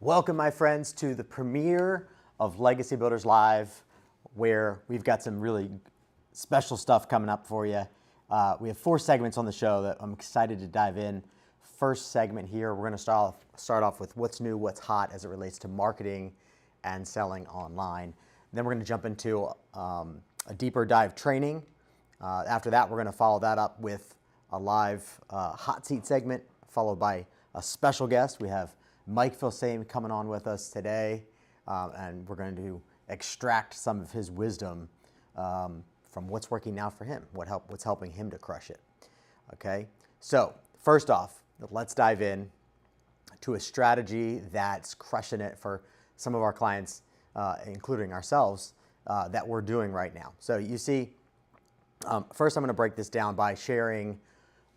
Welcome, my friends, to the premiere of Legacy Builders Live, where we've got some really special stuff coming up for you. We have 4 segments on the show that I'm excited to dive in. First segment here, we're going to start off with what's new, what's hot as it relates to marketing and selling online. Then we're going to jump into a deeper dive training. After that, we're going to follow that up with a live hot seat segment, followed by a special guest. We have Mike Filsaime coming on with us today, and we're going to extract some of his wisdom from what's working now for him, what's helping him to crush it. Okay, so first off, let's dive in to a strategy that's crushing it for some of our clients, including ourselves, that we're doing right now. So you see, first I'm going to break this down by sharing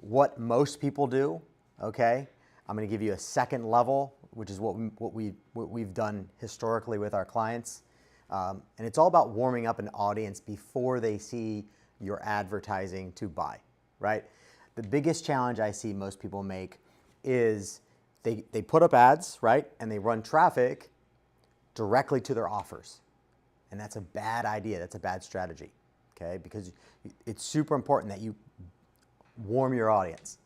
what most people do. Okay, I'm going to give you a second level, which is what we've done historically with our clients. And it's all about warming up an audience before they see your advertising to buy, right? The biggest challenge I see most people make is they put up ads, right? And they run traffic directly to their offers. And that's a bad idea. That's a bad strategy, okay? Because it's super important that you warm your audience,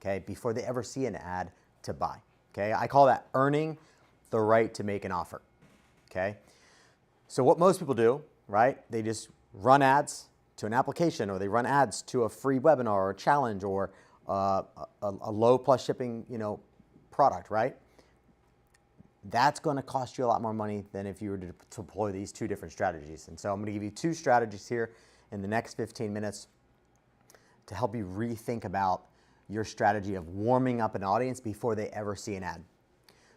okay, before they ever see an ad to buy. Okay, I call that earning the right to make an offer. Okay, so what most people do, right? They just run ads to an application, or they run ads to a free webinar or a challenge, or a low plus shipping, product, right? That's going to cost you a lot more money than if you were to deploy these 2 different strategies. And so I'm going to give you 2 strategies here in the next 15 minutes to help you rethink about your strategy of warming up an audience before they ever see an ad.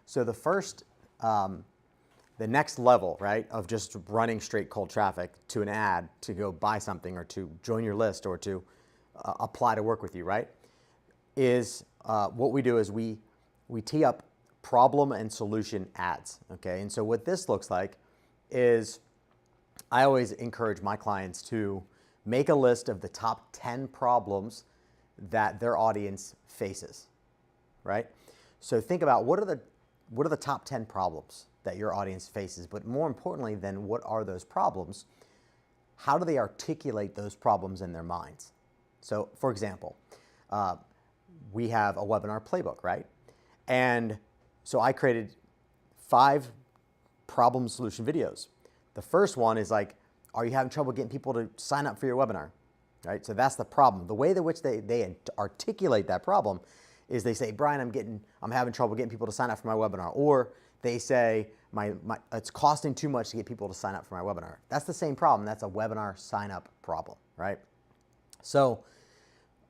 So the first, the next level, right, of just running straight cold traffic to an ad to go buy something or to join your list or to apply to work with you, right, is what we do is we tee up problem and solution ads, okay? And so what this looks like is I always encourage my clients to make a list of the top 10 problems that their audience faces, right? So think about what are the top 10 problems that your audience faces, but more importantly than what are those problems, how do they articulate those problems in their minds? So for example, we have a webinar playbook, right? And so I created 5 problem solution videos. The first one is like, are you having trouble getting people to sign up for your webinar? Right, so that's the problem. The way in which they articulate that problem is they say, Brian, I'm having trouble getting people to sign up for my webinar. Or they say, it's costing too much to get people to sign up for my webinar. That's the same problem. That's a webinar sign up problem, right? So,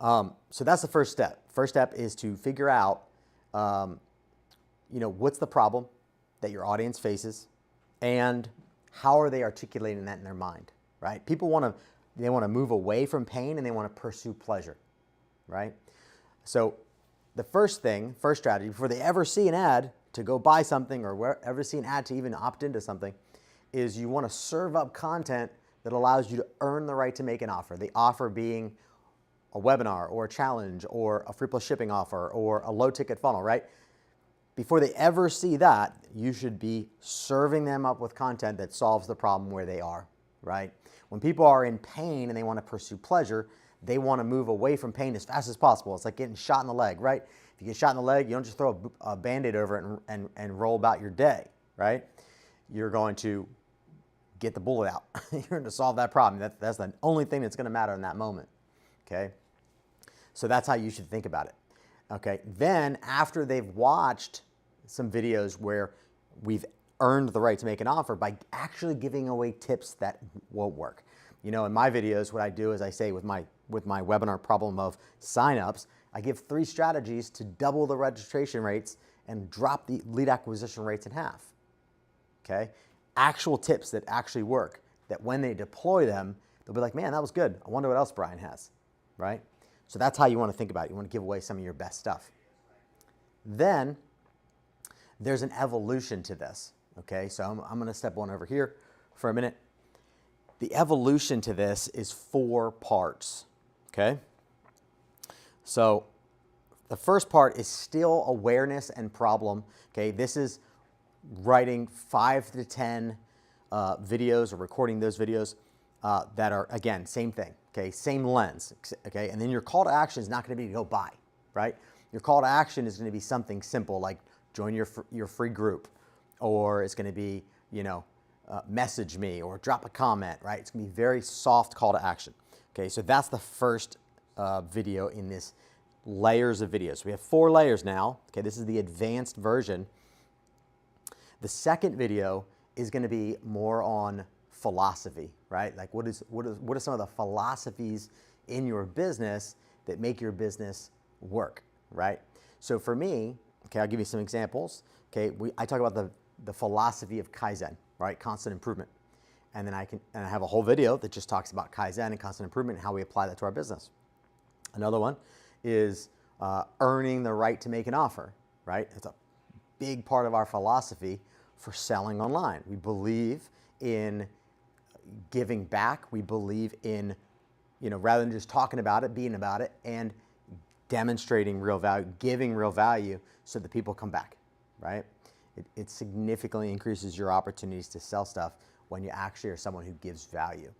so that's the first step. First step is to figure out, what's the problem that your audience faces, and how are they articulating that in their mind, right? People they want to move away from pain and they want to pursue pleasure, right? So the first strategy, before they ever see an ad to go buy something or ever see an ad to even opt into something, is you want to serve up content that allows you to earn the right to make an offer. The offer being a webinar or a challenge or a free plus shipping offer or a low ticket funnel, right? Before they ever see that, you should be serving them up with content that solves the problem where they are, right? When people are in pain and they want to pursue pleasure, they want to move away from pain as fast as possible. It's like getting shot in the leg, right? If you get shot in the leg, you don't just throw a Band-Aid over it and roll about your day, right? You're going to get the bullet out. You're going to solve that problem. That's the only thing that's going to matter in that moment, okay? So that's how you should think about it, okay? Then after they've watched some videos where we've earned the right to make an offer by actually giving away tips that won't work. In my videos, what I do is I say with my webinar problem of signups, I give 3 strategies to double the registration rates and drop the lead acquisition rates in half. Okay? Actual tips that actually work, that when they deploy them, they'll be like, man, that was good. I wonder what else Brian has, right? So that's how you want to think about it. You want to give away some of your best stuff. Then there's an evolution to this. Okay, so I'm going to step one over here for a minute. The evolution to this is 4 parts, okay? So The first part is still awareness and problem. Okay, this is writing 5 to 10 videos or recording those videos that are, again, same thing, okay, same lens, okay, and then your call to action is not going to be to go buy, right? Your call to action is going to be something simple like join your free group, or it's going to be, message me or drop a comment, right? It's going to be very soft call to action, okay? So that's the first video in this layers of videos. We have 4 layers now, okay? This is the advanced version. The second video is going to be more on philosophy, right? Like what are some of the philosophies in your business that make your business work, right? So for me, okay, I'll give you some examples. Okay, I talk about the philosophy of Kaizen, right? Constant improvement. And then I have a whole video that just talks about Kaizen and constant improvement and how we apply that to our business. Another one is earning the right to make an offer, right? It's a big part of our philosophy for selling online. We believe in giving back. We believe in, rather than just talking about it, being about it, and demonstrating real value, giving real value so that people come back, right? It significantly increases your opportunities to sell stuff when you actually are someone who gives value,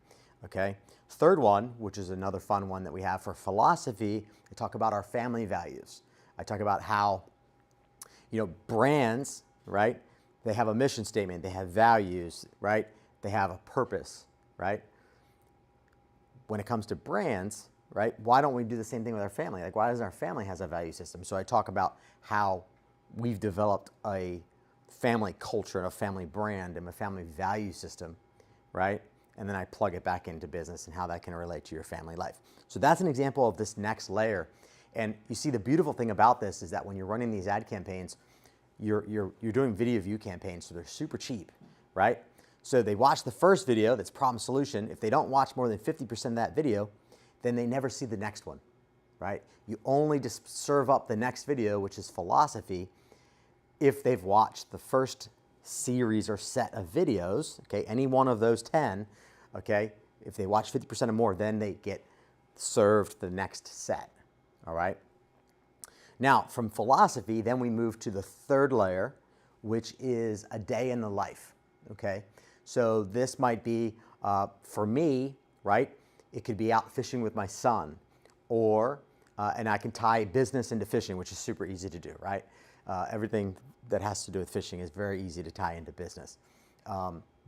okay? Third one, which is another fun one that we have for philosophy, I talk about our family values. I talk about how, brands, right? They have a mission statement, they have values, right? They have a purpose, right? When it comes to brands, right? Why don't we do the same thing with our family? Like, why doesn't our family has a value system? So I talk about how we've developed a family culture and a family brand and a family value system, right? And then I plug it back into business and how that can relate to your family life. So that's an example of this next layer. And you see, the beautiful thing about this is that when you're running these ad campaigns, you're doing video view campaigns, so they're super cheap, right? So they watch the first video that's problem solution. If they don't watch more than 50% of that video, then they never see the next one, right? You only just serve up the next video, which is philosophy, if they've watched the first series or set of videos, okay, any one of those 10, okay, if they watch 50% or more, then they get served the next set, all right? Now, from philosophy, then we move to the third layer, which is a day in the life, okay? So this might be, for me, right, it could be out fishing with my son, or, and I can tie business into fishing, which is super easy to do, right? Everything that has to do with fishing is very easy to tie into business.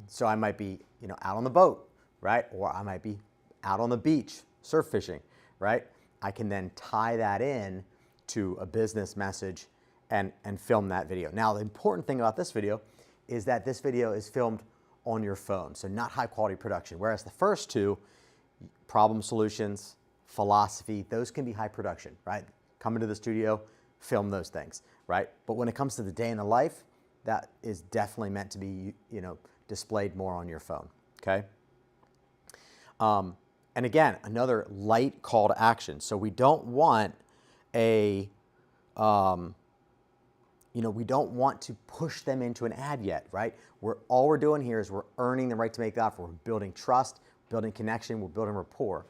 So I might be, out on the boat, right? Or I might be out on the beach, surf fishing, right? I can then tie that in to a business message and film that video. Now, the important thing about this video is that this video is filmed on your phone, so not high quality production. Whereas the first two, problem solutions, philosophy, those can be high production, right? Come into the studio, film those things, right? But when it comes to the day in the life, that is definitely meant to be, displayed more on your phone, okay? And again, another light call to action. So we don't want we don't want to push them into an ad yet, right? All we're doing here is we're earning the right to make the offer. We're building trust, building connection, we're building rapport,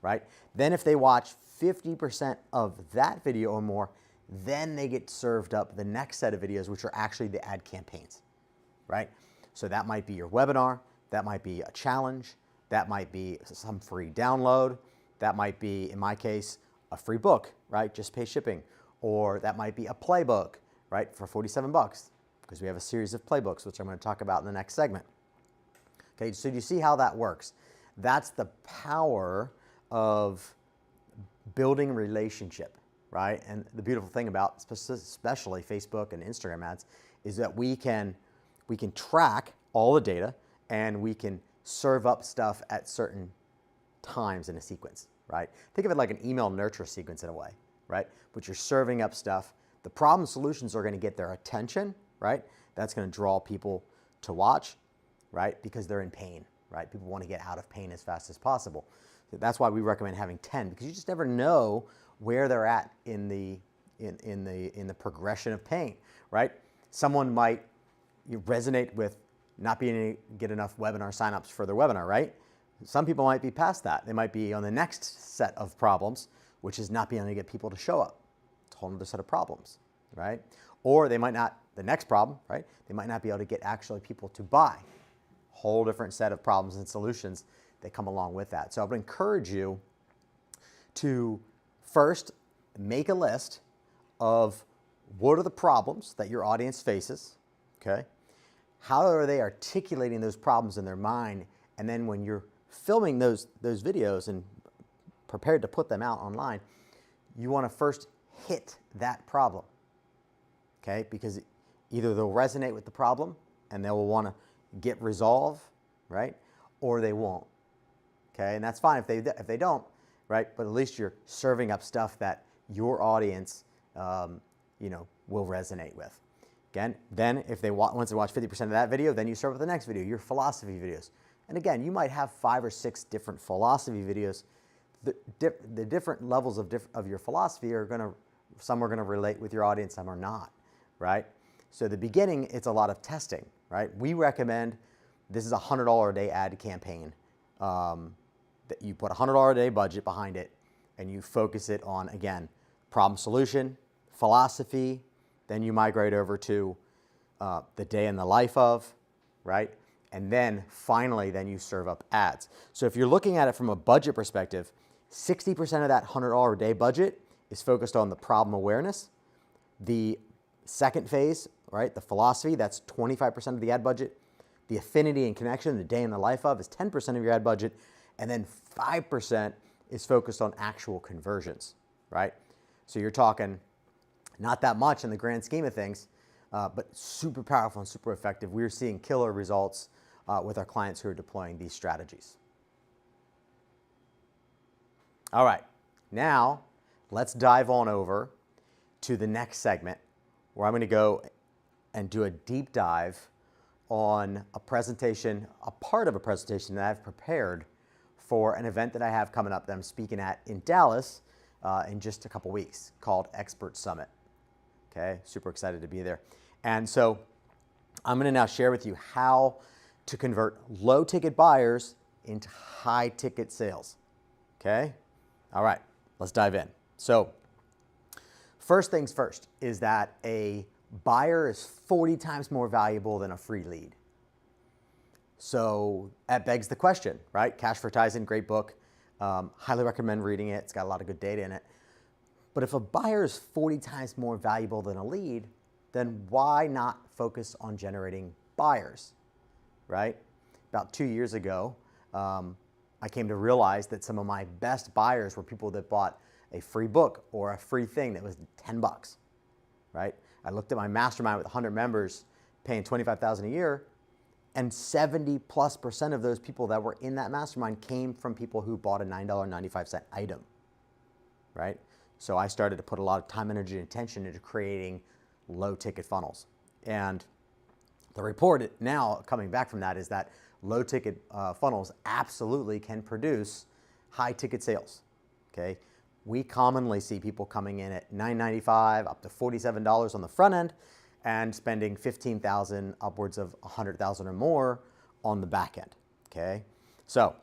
right? Then if they watch 50% of that video or more, then they get served up the next set of videos, which are actually the ad campaigns, right? So that might be your webinar, that might be a challenge, that might be some free download, that might be, in my case, a free book, right? Just pay shipping. Or that might be a playbook, right? For 47 bucks, because we have a series of playbooks, which I'm going to talk about in the next segment. Okay, so you see how that works? That's the power of building relationship, right? And the beautiful thing about especially Facebook and Instagram ads is that we can track all the data and we can serve up stuff at certain times in a sequence, right? Think of it like an email nurture sequence in a way, right? But you're serving up stuff. The problem solutions are going to get their attention, right? That's going to draw people to watch, right? Because they're in pain, right? People want to get out of pain as fast as possible. So that's why we recommend having 10, because you just never know where they're at in the progression of pain, right? Someone might resonate with not being able to get enough webinar signups for their webinar, right? Some people might be past that. They might be on the next set of problems, which is not being able to get people to show up. It's a whole other set of problems, right? Or they might not, the next problem, right? They might not be able to get actually people to buy. Whole different set of problems and solutions that come along with that. So I would encourage you to first make a list of what are the problems that your audience faces, okay? How are they articulating those problems in their mind? And then when you're filming those videos and prepared to put them out online, you want to first hit that problem, okay? Because either they'll resonate with the problem and they will want to get resolve, right? Or they won't, okay? And that's fine if they don't, right? But at least you're serving up stuff that your audience, will resonate with. Again, then if once they watch 50% of that video, then you serve up the next video, your philosophy videos. And again, you might have 5 or 6 different philosophy videos. The different levels of your philosophy some are gonna relate with your audience, some are not, right? So at the beginning, it's a lot of testing, right? We recommend, this is a $100 a day ad campaign, that you put a $100 a day budget behind it and you focus it on, again, problem solution, philosophy, then you migrate over to the day in the life of, right? And then finally, then you serve up ads. So if you're looking at it from a budget perspective, 60% of that $100 a day budget is focused on the problem awareness. The second phase, right, the philosophy, that's 25% of the ad budget. The affinity and connection, the day in the life of, is 10% of your ad budget. And then 5% is focused on actual conversions, right? So you're talking not that much in the grand scheme of things, but super powerful and super effective. We're seeing killer results with our clients who are deploying these strategies. All right, now let's dive on over to the next segment where I'm going to go and do a deep dive on a presentation, a part of a presentation that I've prepared for an event that I have coming up that I'm speaking at in Dallas in just a couple weeks, called Expert Summit. Okay, super excited to be there. And so I'm going to now share with you how to convert low ticket buyers into high ticket sales. Okay, all right, let's dive in. So first things first is that a buyer is 40 times more valuable than a free lead. So that begs the question, right? Cash for Tizen, great book. Highly recommend reading it. It's got a lot of good data in it. But if a buyer is 40 times more valuable than a lead, then why not focus on generating buyers, right? About 2 years ago, I came to realize that some of my best buyers were people that bought a free book or a free thing that was 10 bucks, right? I looked at my mastermind with 100 members paying $25,000 a year, and 70+% of those people that were in that mastermind came from people who bought a $9.95 item, right? So I started to put a lot of time, energy, and attention into creating low ticket funnels. And the report now coming back from that is that low ticket funnels absolutely can produce high ticket sales, okay? We commonly see people coming in at $9.95 up to $47 on the front end and spending $15,000 upwards of $100,000 or more on the back end, okay? So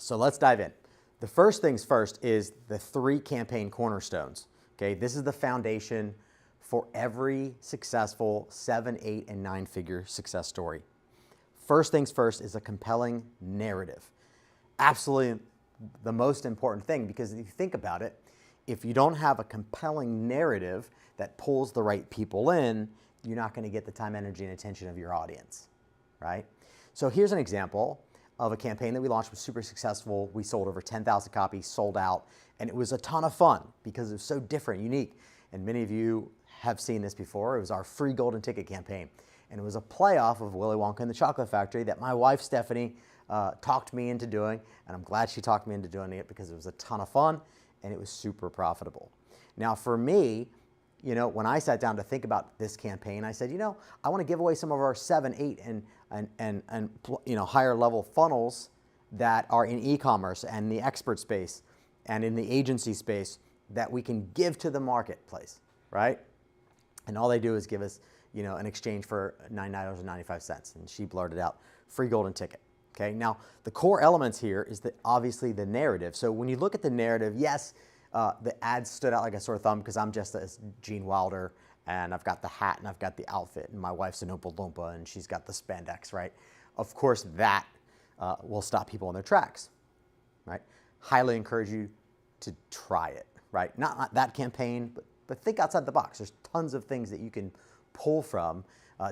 let's dive in. The first things first is the 3 campaign cornerstones, okay? This is the foundation for every successful 7, 8, and 9-figure success story. First things first is a compelling narrative. Absolutely the most important thing, because if you think about it, if you don't have a compelling narrative that pulls the right people in, you're not going to get the time, energy, and attention of your audience, right? So here's an example of a campaign that we launched, was super successful. We sold over 10,000 copies, sold out, and it was a ton of fun because it was so different, unique. And many of you have seen this before. It was our free golden ticket campaign. And it was a playoff of Willy Wonka and the Chocolate Factory that my wife, Stephanie, talked me into doing. And I'm glad she talked me into doing it because it was a ton of fun and it was super profitable. Now for me, when I sat down to think about this campaign, I said, I want to give away some of our 7, 8, and higher level funnels that are in e-commerce and the expert space and in the agency space that we can give to the marketplace, right? And all they do is give us, an exchange for $9.95. And she blurted out, free golden ticket. Okay, now the core elements here is obviously the narrative. So when you look at the narrative, yes, the ads stood out like a sore thumb because I'm just a Gene Wilder and I've got the hat and I've got the outfit and my wife's an Oompa Loompa and she's got the spandex, right? Of course, that will stop people in their tracks, right? Highly encourage you to try it, right? Not that campaign, but think outside the box. There's tons of things that you can pull from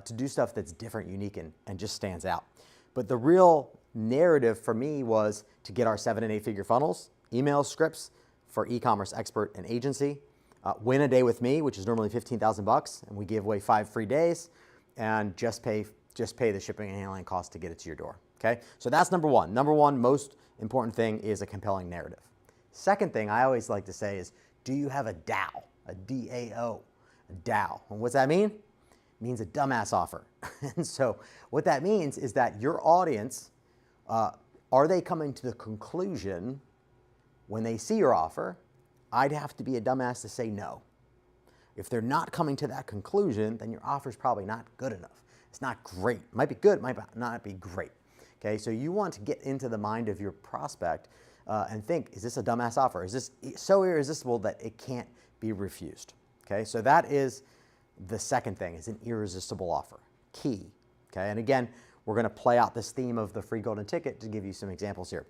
to do stuff that's different, unique, and just stands out. But the real narrative for me was to get our 7 and 8 figure funnels, email scripts for e-commerce expert and agency, win a day with me, which is normally $15,000, and we give away 5 free days, and just pay the shipping and handling cost to get it to your door. Okay, so that's number one. Number one most important thing is a compelling narrative. Second thing I always like to say is, do you have a DAO, a D-A-O, a DAO? And what's that mean? It means a dumbass offer. And so what that means is that your audience, are they coming to the conclusion when they see your offer, I'd have to be a dumbass to say no. If they're not coming to that conclusion, then your offer's probably not good enough. It's not great. It might be good, might not be great. Okay, so you want to get into the mind of your prospect and think, is this a dumbass offer? Is this so irresistible that it can't be refused? Okay, so that is the second thing, is an irresistible offer. Key. Okay, and again, we're going to play out this theme of the free golden ticket to give you some examples here.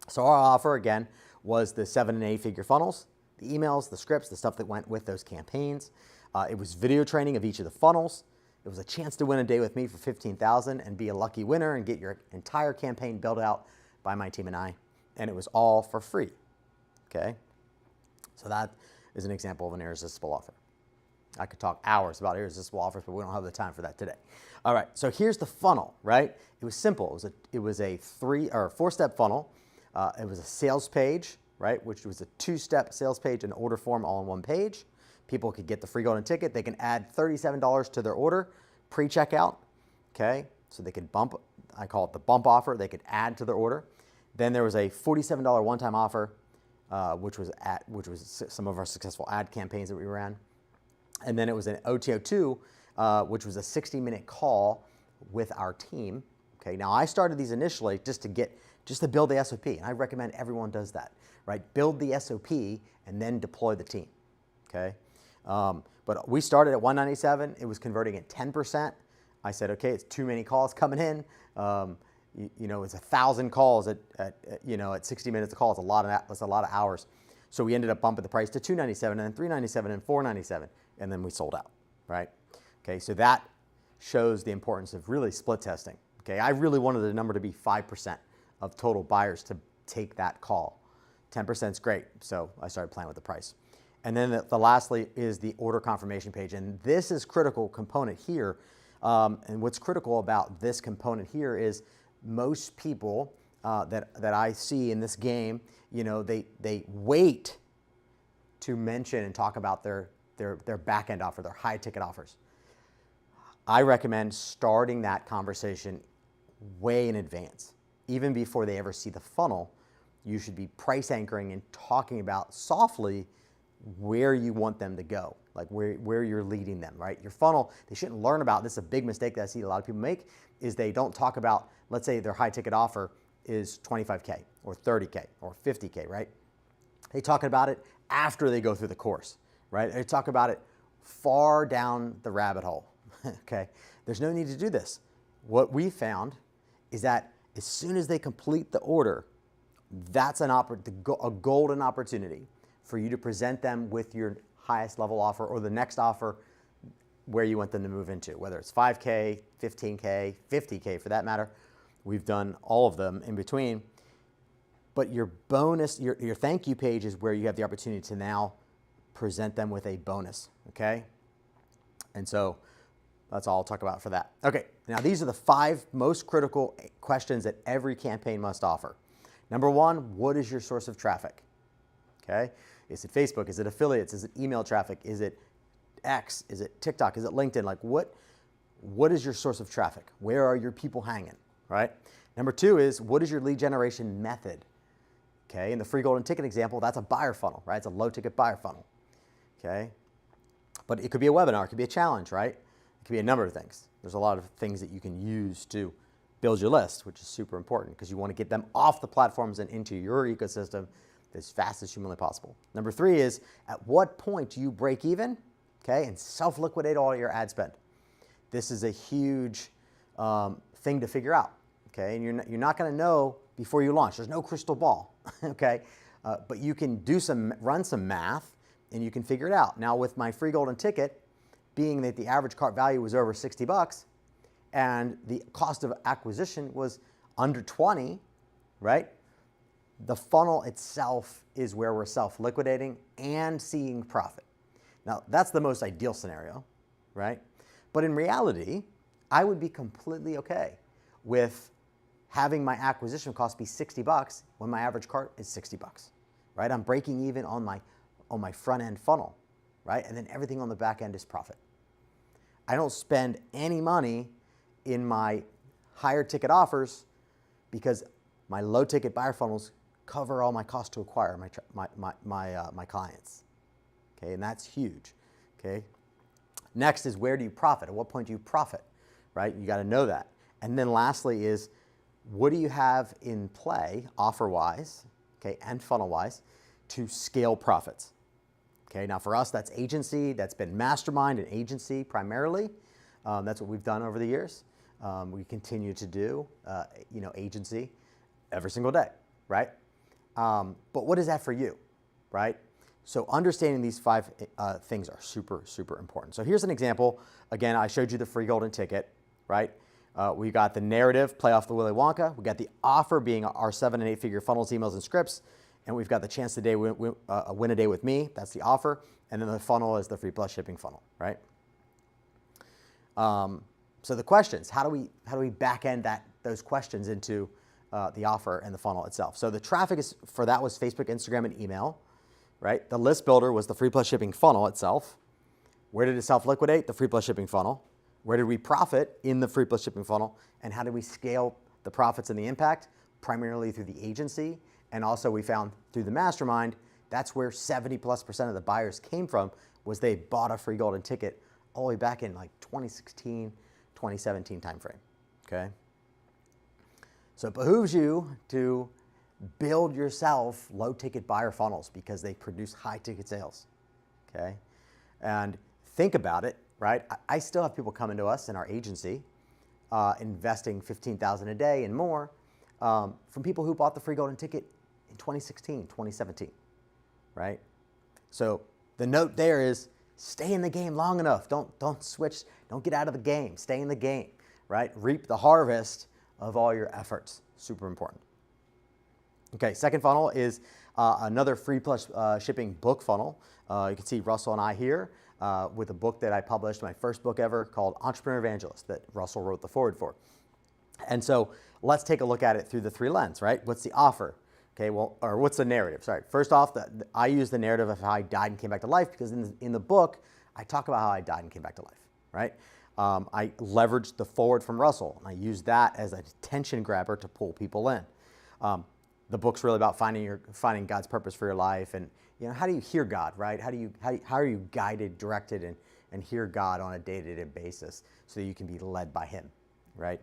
So our offer, again, was the 7 and 8 figure funnels, the emails, the scripts, the stuff that went with those campaigns. It was video training of each of the funnels. It was a chance to win a day with me for $15,000 and be a lucky winner and get your entire campaign built out by my team and I. And it was all for free. Okay? So that is an example of an irresistible offer. I could talk hours about irresistible offers, but we don't have the time for that today. All right, so here's the funnel, right? It was simple. It was a 3 or 4-step funnel. It was a sales page, right, which was a 2-step sales page and order form all in one page. People could get the free golden ticket. They can add $37 to their order pre-checkout, okay? So they could bump, I call it the bump offer. They could add to their order. Then there was a $47 one-time offer, which was some of our successful ad campaigns that we ran. And then it was an OTO2, which was a 60-minute call with our team. Okay, now I started these initially just to build the SOP, and I recommend everyone does that, right? Build the SOP and then deploy the team. Okay, but we started at $197. It was converting at 10%. I said, okay, it's too many calls coming in. You know, it's 1,000 calls at 60 minutes a call. That's a lot of hours. So we ended up bumping the price to $297 and then $397 and $497, and then we sold out, right? Okay, so that shows the importance of really split testing. Okay, I really wanted the number to be 5% of total buyers to take that call. 10% is great, so I started playing with the price. And then the lastly is the order confirmation page, and this is critical component here. And what's critical about this component here is most people that I see in this game, you know, they wait to mention and talk about their back-end offer, their high-ticket offers. I recommend starting that conversation way in advance. Even before they ever see the funnel, you should be price anchoring and talking about softly where you want them to go, like where you're leading them, right? Your funnel, they shouldn't learn about, this is a big mistake that I see a lot of people make, is they don't talk about, let's say their high-ticket offer is $25K or $30K or $50K, right? They talk about it after they go through the course, right? They talk about it far down the rabbit hole, okay? There's no need to do this. What we found is that as soon as they complete the order, that's a golden opportunity for you to present them with your highest level offer or the next offer where you want them to move into, whether it's 5K, 15K, 50K for that matter. We've done all of them in between. But your bonus, your thank you page is where you have the opportunity to now present them with a bonus, okay? And so that's all I'll talk about for that. Okay, now these are the 5 most critical questions that every campaign must offer. Number 1, what is your source of traffic? Okay, is it Facebook? Is it affiliates? Is it email traffic? Is it X? Is it TikTok? Is it LinkedIn? Like what is your source of traffic? Where are your people hanging, right? Number 2 is, what is your lead generation method? Okay, in the free golden ticket example, that's a buyer funnel, right? It's a low ticket buyer funnel, okay? But it could be a webinar, it could be a challenge, right? It could be a number of things. There's a lot of things that you can use to build your list, which is super important because you want to get them off the platforms and into your ecosystem as fast as humanly possible. Number 3 is, at what point do you break even? okay, and self-liquidate all your ad spend. This is a huge thing to figure out, okay, and you're not going to know before you launch. There's no crystal ball, okay, but you can run some math, and you can figure it out. Now, with my free golden ticket, being that the average cart value was over $60, and the cost of acquisition was under 20, right? The funnel itself is where we're self-liquidating and seeing profit. Now, that's the most ideal scenario, right? But in reality, I would be completely okay with having my acquisition cost be $60 when my average cart is $60, right? I'm breaking even on my front end funnel, right? And then everything on the back end is profit. I don't spend any money in my higher ticket offers because my low ticket buyer funnels cover all my cost to acquire my clients. Okay, and that's huge. Okay. Next is, where do you profit? At what point do you profit? Right? You got to know that. And then lastly is, what do you have in play offer-wise, okay, and funnel-wise to scale profits? Okay, now for us, that's agency. That's been mastermind and agency primarily. That's what we've done over the years. We continue to do, agency every single day, right? But what is that for you, right? So understanding these 5 things are super, super important. So here's an example. Again, I showed you the free golden ticket, right? We got the narrative, play off the Willy Wonka. We got the offer being our 7 and 8 figure funnels, emails, and scripts. And we've got the chance today win a day with me. That's the offer. And then the funnel is the free plus shipping funnel, right? So the questions, how do we back end those questions into the offer and the funnel itself? So the traffic for that was Facebook, Instagram, and email, right? The list builder was the free plus shipping funnel itself. Where did it self-liquidate? The free plus shipping funnel. Where did we profit in the free plus shipping funnel? And how did we scale the profits and the impact? Primarily through the agency. And also we found through the mastermind, that's where 70+% of the buyers came from, was they bought a free golden ticket all the way back in like 2016, 2017 timeframe, okay? So it behooves you to build yourself low-ticket buyer funnels because they produce high-ticket sales, okay? And think about it, right? I still have people coming to us in our agency investing $15,000 a day and more from people who bought the free golden ticket in 2016, 2017, right? So the note there is, stay in the game long enough. Don't switch. Don't get out of the game. Stay in the game, right? Reap the harvest of all your efforts. Super important. Okay, second funnel is another free plus shipping book funnel. You can see Russell and I here with a book that I published, my first book ever, called Entrepreneur Evangelist, that Russell wrote the foreword for. And so let's take a look at it through the 3 lenses, right? What's the offer? Okay, well, or what's the narrative? Sorry. First off, I use the narrative of how I died and came back to life because in the book, I talk about how I died and came back to life, right? I leveraged the forward from Russell, and I used that as a attention grabber to pull people in. The book's really about finding God's purpose for your life, and how do you hear God, right? How are you guided, directed, and hear God on a day-to-day basis so that you can be led by Him, right?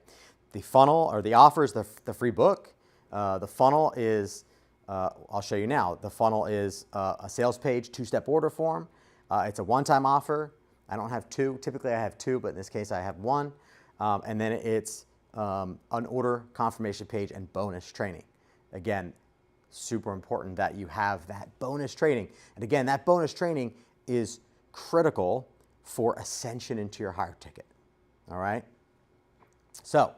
The funnel or the offer is the free book. The funnel is, I'll show you now. The funnel is a sales page, 2-step order form. It's a one-time offer. I don't have 2. Typically I have 2, but in this case I have 1. And then it's an order confirmation page and bonus training. Again, super important that you have that bonus training. And again, that bonus training is critical for ascension into your higher ticket. All right? So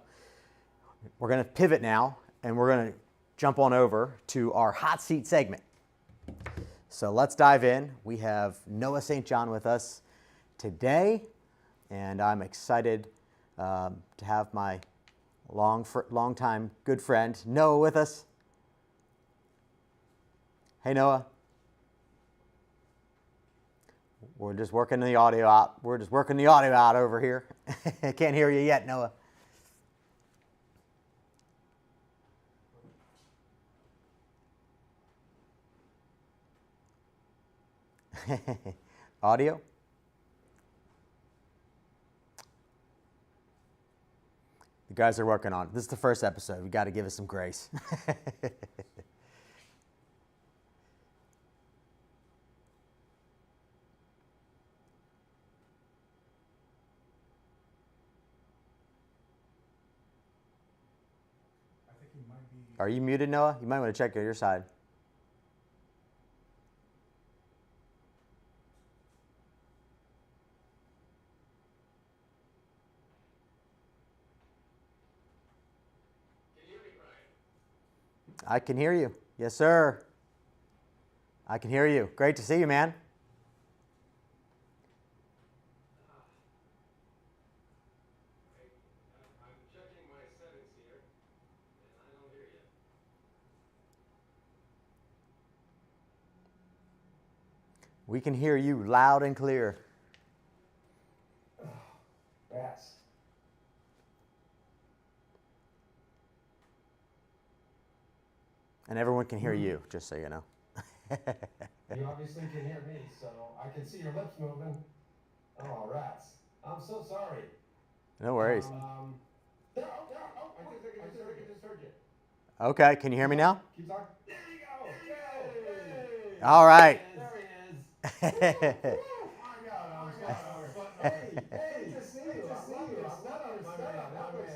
we're going to pivot now, and we're going to jump on over to our hot seat segment. So let's dive in. We have Noah St. John with us today, and I'm excited to have my long-time good friend Noah with us. Hey, Noah. We're just working the audio out. We're just working the audio out over here. I can't hear you yet, Noah. Audio? The guys are working on it. This is the first episode. We got to give us some grace. Are you muted, Noah? You might want to check your side. Can you hear me, Bryan? I can hear you. Yes, sir. I can hear you. Great to see you, man. I'm checking my settings here, and I don't hear you. We can hear you loud and clear. Rats. And everyone can hear you, just so you know. You obviously can hear me, so I can see your lips moving. Oh, rats. I'm so sorry. No worries. There, I just heard you. Okay, can you hear me now? Keep talking. There you go. Yay! All right. There he is. I got him. Hey, good to see you. I'm not understand. That looks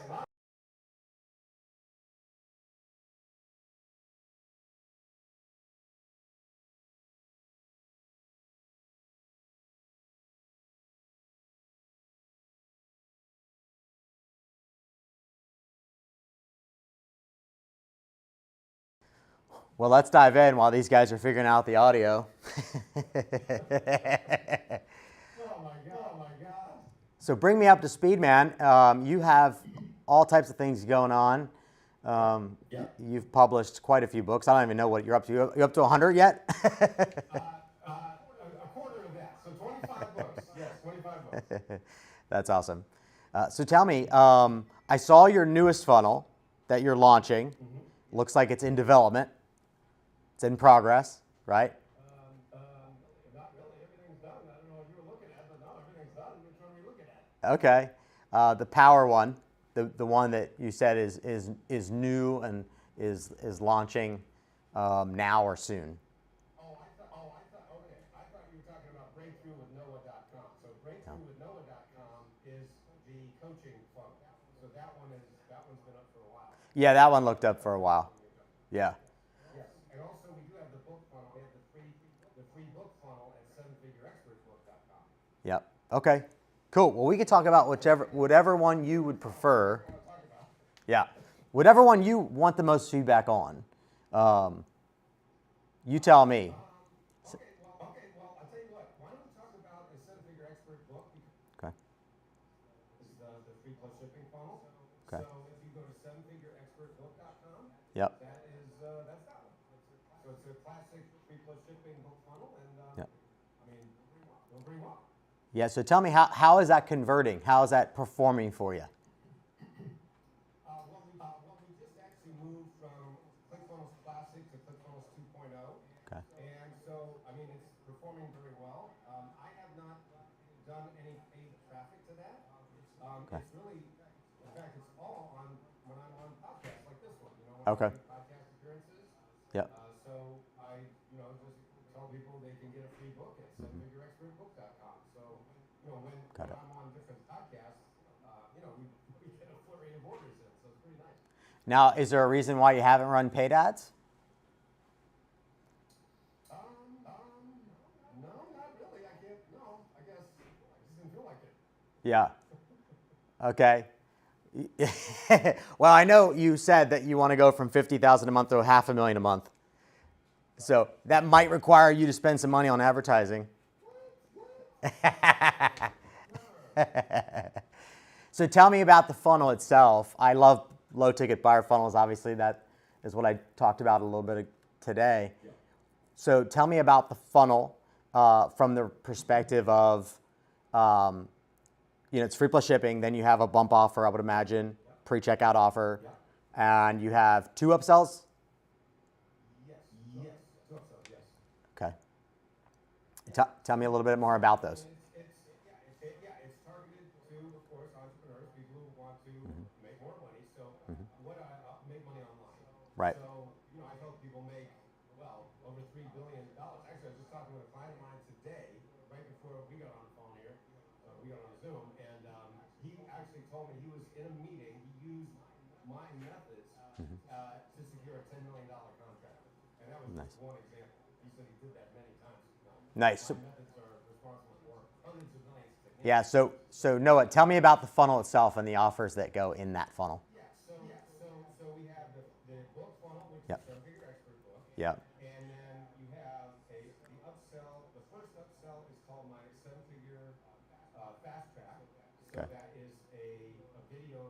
Well, let's dive in while these guys are figuring out the audio. Oh my God. So bring me up to speed, man. You have all types of things going on. You've published quite a few books. I don't even know what you're up to. You up to 100 yet? A quarter of that. So 25 books. Yes, 25 books. That's awesome. So tell me, I saw your newest funnel that you're launching. Looks like it's in development. It's in progress, right? Not really. Everything's done. I don't know what you were looking at, but no, everything's done. Which one are we looking at? Okay. The power one, the one that you said is new and is launching now or soon. Okay. I thought you were talking about breakthroughwithnoah.com. So breakthroughwithnoah.com is the coaching funnel. So that one's been up for a while. Yeah, that one looked up for a while. Yeah. Yes. And also we do have the book funnel. We have the free book funnel at sevenfigureexpertbook.com. Yep. Okay. Cool. Well, we could talk about whatever one you would prefer. Yeah. Whatever one you want the most feedback on. You tell me. Okay, well, I'll tell you what. Why don't we talk about a seven-figure expert book? Okay. This is the free plus shipping funnel. Okay. So if you go to sevenfigureexpertbook.com, Yep. that's that one. So it's a classic free plus shipping book funnel, and Yep. I mean, doing pretty well. Yeah. So tell me how is that converting? How is that performing for you? Well, we just actually moved from ClickFunnels Classic to ClickFunnels 2.0. Okay. And so, I mean, it's performing very well. I have not done any paid traffic to that. Okay. It's really, in fact, it's all on when I'm on podcasts like this one. You know, when Okay. I do podcast appearances. Yep. So I, just tell people they can get a free book at sevenfigureexpertbook.com. So, when I'm on different podcasts, we get a flurry of orders in. So it's pretty nice. Now, is there a reason why you haven't run paid ads? No, not really. I guess I just didn't feel like it. Yeah. Okay. Well, I know you said that you want to go from 50,000 a month to $500,000 a month. So that might require you to spend some money on advertising. So tell me about the funnel itself. I love low ticket buyer funnels. Obviously, that is what I talked about a little bit today. Yeah. So tell me about the funnel from the perspective of, it's free plus shipping. Then you have a bump offer, I would imagine, pre-checkout offer, and you have 2 upsells. Yes. Two upsells, yes. Okay. Tell me a little bit more about those. It's targeted to, of course, entrepreneurs, people who want to make more money. So what I make money online. Right. So, I help people make, over $3 billion. Actually, I was just talking with a client of mine today, right before we got on the phone here. We got on Zoom, and he actually told me he was in a meeting. He used my methods to secure a Nice. was one example. He said he did that many times. Nice. My methods are responsible for hundreds of millions of techniques. Yeah. So Noah, tell me about the funnel itself and the offers that go in that funnel. So we have the book funnel, which Yep. is Seven Figure Expert book. Yep. And then you have the upsell. The first upsell is called my Seven Figure Fast Track. So Okay. that is a video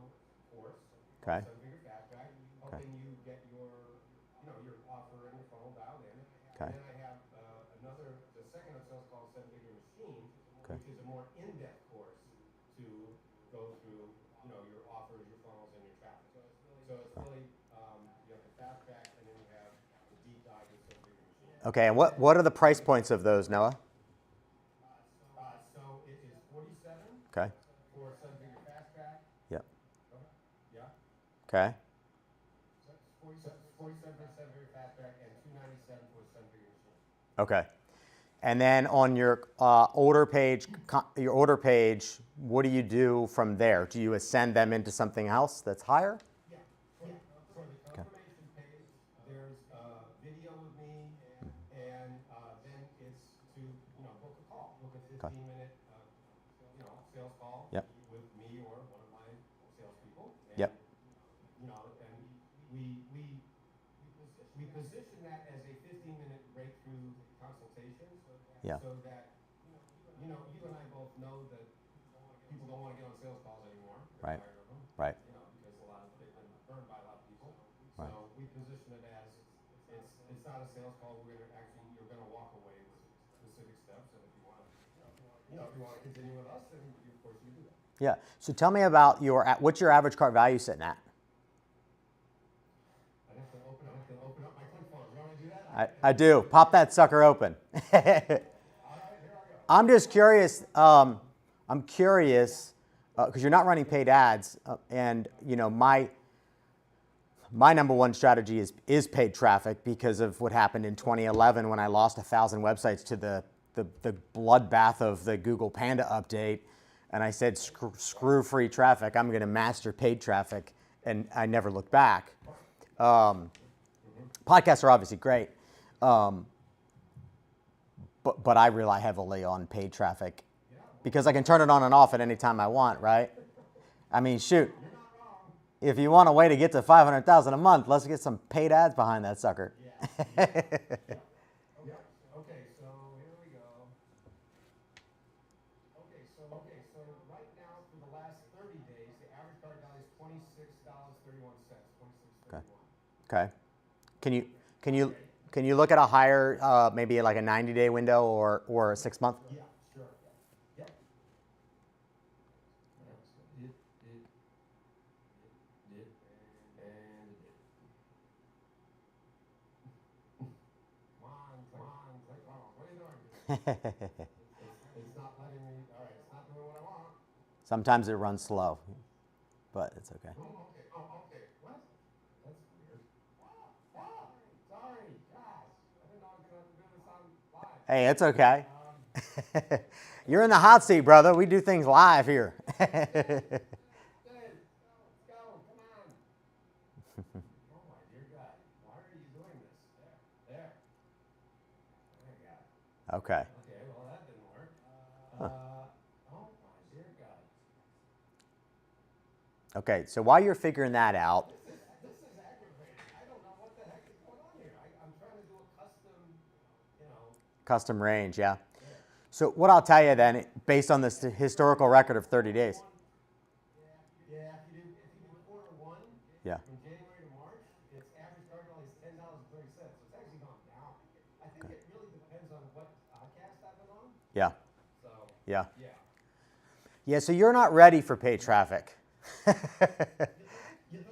course. Okay. Seven Figure Fast Track, helping you get your offer and your funnel dialed in. Okay. And then I have the second upsell is called Seven Figure Machine, Okay. which is a more in-depth course to go through, your offers, your funnels, and your traffic. So it's really, you have the fast track, and then you have the deep dive with Seven Figure Machine. Okay. And what are the price points of those, Noah? So it is 47 Okay. for Seven Figure Fast Track. Yep. Yeah. Okay. So it's 47 for Seven Figure Fast Track and 297 for Seven Figure Machine. Okay. And then on your order page, what do you do from there? Do you ascend them into something else that's higher? Yeah. For the confirmation page, there's a video with me, and then it's to book a call, book a 15-minute sales call Yep. with me or one of my salespeople. And, Yep. and we position that as a 15-minute breakthrough consultation, Yeah. so that you and I both know that people don't want to get on sales calls anymore. They're Right. tired of them. Right. Because they've been burned by a lot of people. Right. So we position it as it's not a sales call. You're going to walk away with specific steps, and if you want to continue with us, then of course you do that. Yeah. So tell me about what's your average cart value sitting at? I have to open up my ClickFunnels. You want me to do that? I do. Pop that sucker open. All right, here I go. I'm just curious. I'm curious because you're not running paid ads, and my number one strategy is paid traffic because of what happened in 2011 when I lost 1,000 websites to the bloodbath of the Google Panda update, and I said screw free traffic. I'm going to master paid traffic, and I never looked back. Podcasts are obviously great. But I rely heavily on paid traffic because I can turn it on and off at any time I want, right? I mean, shoot. If you want a way to get to 500,000 a month, let's get some paid ads behind that sucker. Okay, so here we go. Okay, so right now for the last 30 days, the average cart value is $26.31. Okay. Can you look at a higher, maybe like a 90-day window or a 6-month? Yeah, sure. Yep. It, and it. Come on, click on. What are you doing? It's not letting me. All right, it's not doing what I want. Sometimes it runs slow, but it's okay. Okay. What? That's weird. Sorry, gosh. I didn't know I was going to do this on live. Hey, it's okay. You're in the hot seat, brother. We do things live here. Good. Let's go. Come on. Oh my dear God. Why are you doing this? There. There you go. Okay. Okay, well that didn't work. Oh my dear God. Okay, so while you're figuring that out, This is aggravating. I don't know what the heck is going on here. I'm trying to do a custom, custom range, yeah. So what I'll tell you then, based on this historical record of 30 days. Yeah, if you do quarter one, Yeah. from January to March, its average cart value is $10.30. So it's actually gone down. I think it really depends on what podcast I've been on. Yeah. So Yeah. yeah. Yeah, so you're not ready for paid traffic. You think?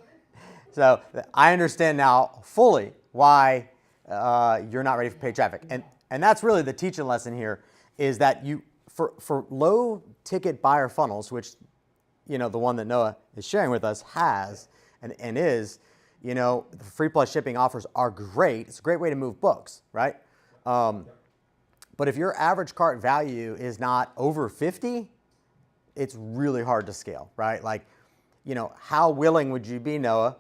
So I understand now fully why you're not ready for paid traffic. And that's really the teaching lesson here is that you, for low ticket buyer funnels, which, the one that Noah is sharing with us has and is, the free plus shipping offers are great. It's a great way to move books, right? But if your average cart value is not over 50, it's really hard to scale, right? Like, how willing would you be, Noah,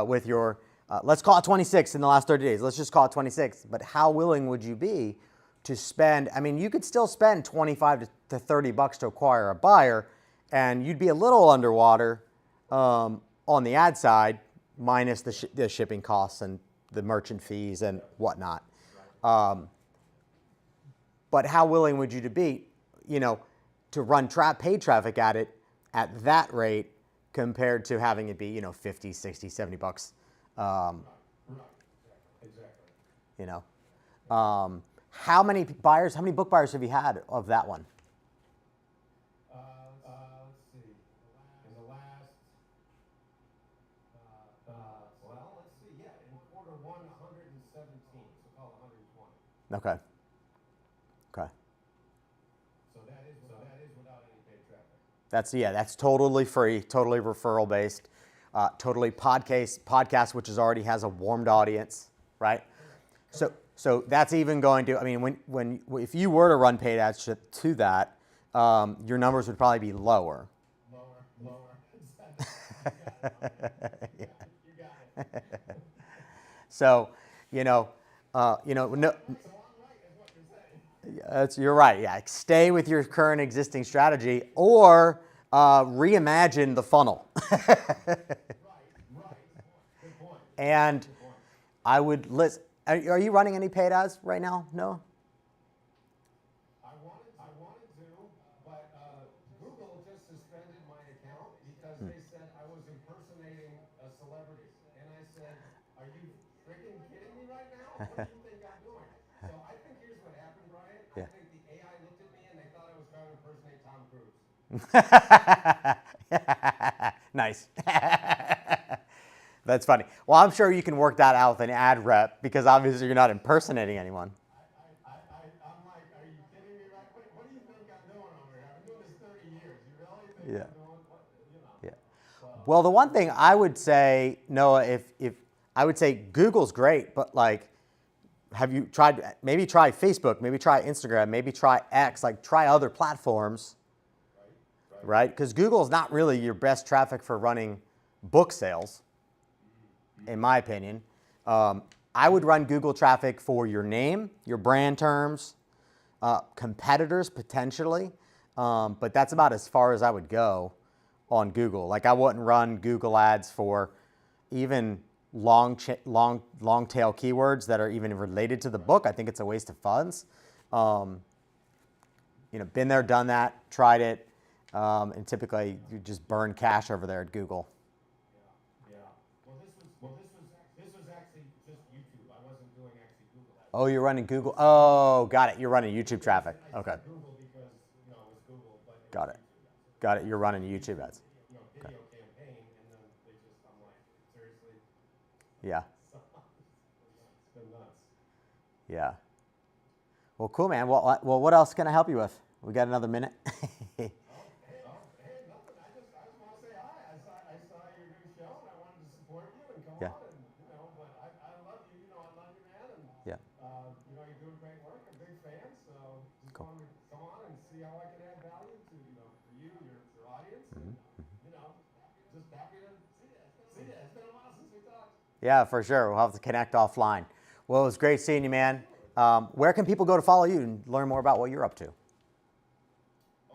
with your let's call it 26 in the last 30 days. Let's just call it 26. But how willing would you be to spend? I mean, you could still spend 25 to 30 bucks to acquire a buyer, and you'd be a little underwater on the ad side, minus the shipping costs and the merchant fees and whatnot. But how willing would you to be, to run paid traffic at it at that rate compared to having it be, 50, 60, 70 bucks? Exactly. How many book buyers have you had of that one? Let's see. In the last, let's see. Yeah, in quarter one, 117. So call it 120. Okay. So that is without any paid traffic. That's totally free, totally referral based, totally podcast, which already has a warmed audience, right? So that's even going to, I mean, if you were to run paid ads to that, your numbers would probably be lower. Lower. You got it. So, no. You're right. Yeah, stay with your current existing strategy, or reimagine the funnel. Right. Good point. And I would list. Are you running any paid ads right now? No. I wanted to, but Google just suspended my account because they said I was impersonating a celebrity, and I said, "Are you freaking kidding me right now? What do you think I'm doing?" So I think here's what happened, Brian. Yeah. I think the AI looked at me and they thought I was trying to impersonate Tom Cruise. Nice. That's funny. Well, I'm sure you can work that out with an ad rep because obviously you're not impersonating anyone. I'm like, are you kidding me? Right? What do you think I'm doing over here? I've been doing this 30 years. You really think I'm doing what? Yeah. Well, the one thing I would say, Noah, if I would say Google's great, but like, have you tried? Maybe try Facebook. Maybe try Instagram. Maybe try X. Like, try other platforms. Right? Because Google is not really your best traffic for running book sales, in my opinion. I would run Google traffic for your name, your brand terms, competitors potentially, but that's about as far as I would go on Google. Like, I wouldn't run Google ads for even long tail keywords that are even related to the book. I think it's a waste of funds. Been there, done that, tried it. And typically, you just burn cash over there at Google. Yeah. Well, this was actually just YouTube. I wasn't doing actually Google ads. Oh, you're running Google. Oh, got it. You're running YouTube traffic. Okay. I said Google because it was Google, but it Got was it. YouTube ads. Got it. You're running YouTube ads. Video campaign, and then I'm like, seriously? Yeah. It's been nuts. Yeah. Well, cool, man. Well, what else can I help you with? We got another minute. Hey, nothing. I just want to say hi. I saw your new show, and I wanted to support you and come Yeah. on, and but I love you. I love you, man, and Yeah. you're doing great work. I'm a big fan, so just Cool. wanted to come on and see how I can add value to for you, your audience, and just happy to see you. It's been a while since we talked. Yeah, for sure. We'll have to connect offline. Well, it was great seeing you, man. Where can people go to follow you and learn more about what you're up to? My